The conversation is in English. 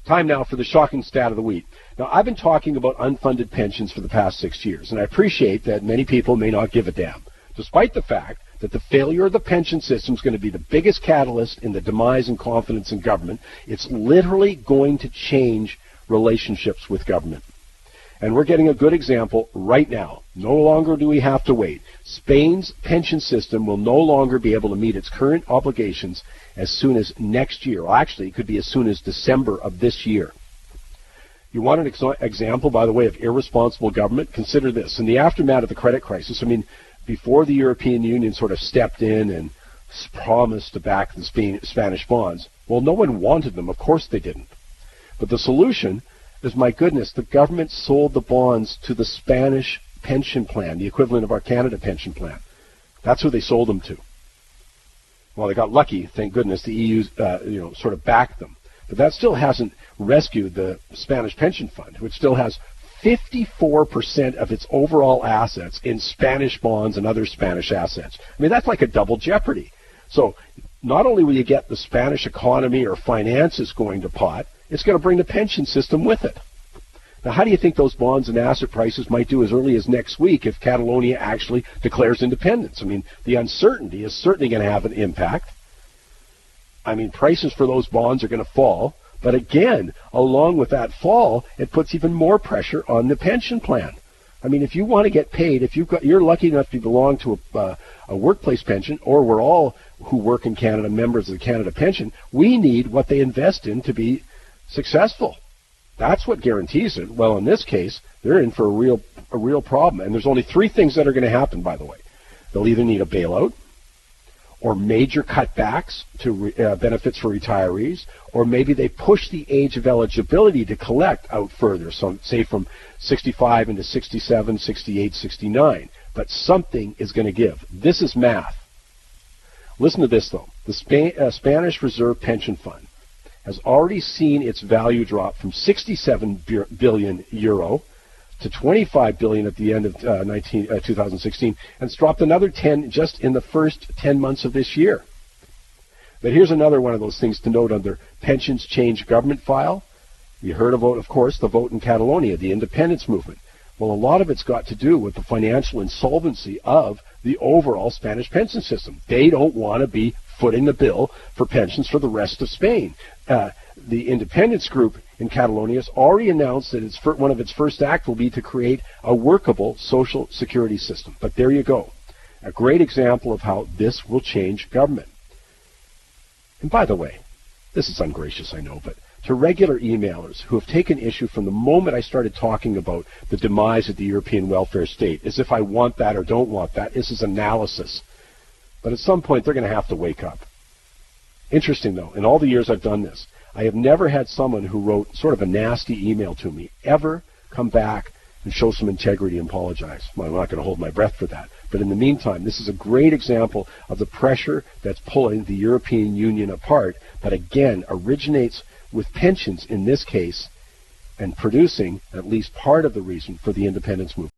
Time now for the shocking stat of the week. Now, I've been talking about unfunded pensions for the past 6 years, and I appreciate that many people may not give a damn, despite the fact that the failure of the pension system is going to be the biggest catalyst in the demise and confidence in government. It's literally going to change relationships with government. And we're getting a good example right now. No longer do we have to wait. Spain's pension system will no longer be able to meet its current obligations as soon as next year. Well, actually, it could be as soon as December of this year. You want an example, by the way, of irresponsible government? Consider this. In the aftermath of the credit crisis, before the European Union sort of stepped in and promised to back the Spanish bonds, well, no one wanted them. Of course they didn't. But the solution is, my goodness, the government sold the bonds to the Spanish pension plan, the equivalent of our Canada pension plan. That's who they sold them to. Well, they got lucky, thank goodness. The EU, sort of backed them. But that still hasn't rescued the Spanish pension fund, which still has 54% of its overall assets in Spanish bonds and other Spanish assets. That's like a double jeopardy. So not only will you get the Spanish economy or finances going to pot, it's going to bring the pension system with it. Now, how do you think those bonds and asset prices might do as early as next week if Catalonia actually declares independence? The uncertainty is certainly going to have an impact. Prices for those bonds are going to fall. But again, along with that fall, it puts even more pressure on the pension plan. If you want to get paid, if you're lucky enough to belong to a workplace pension, or we're all who work in Canada members of the Canada pension, we need what they invest in to be successful. That's what guarantees it. Well, in this case, they're in for a real problem. And there's only 3 things that are going to happen, by the way. They'll either need a bailout, or major cutbacks to benefits for retirees, or maybe they push the age of eligibility to collect out further, so say from 65 into 67, 68, 69. But something is going to give. This is math. Listen to this, though. The Spanish Reserve Pension Fund has already seen its value drop from 67 billion euro to 25 billion at the end of 2016, and it's dropped another 10 just in the first 10 months of this year. But here's another one of those things to note under Pensions Change Government file. You heard about, of course, the vote in Catalonia, the independence movement. Well, a lot of it's got to do with the financial insolvency of the overall Spanish pension system. They don't want to be footing the bill for pensions for the rest of Spain. The independence group in Catalonia has already announced that one of its first acts will be to create a workable social security system. But there you go. A great example of how this will change government. And by the way, this is ungracious, I know, but to regular emailers who have taken issue from the moment I started talking about the demise of the European welfare state, as if I want that or don't want that, this is analysis. But at some point, they're going to have to wake up. Interesting, though, in all the years I've done this, I have never had someone who wrote sort of a nasty email to me ever come back and show some integrity and apologize. Well, I'm not going to hold my breath for that. But in the meantime, this is a great example of the pressure that's pulling the European Union apart, that again originates with pensions in this case, and producing at least part of the reason for the independence movement.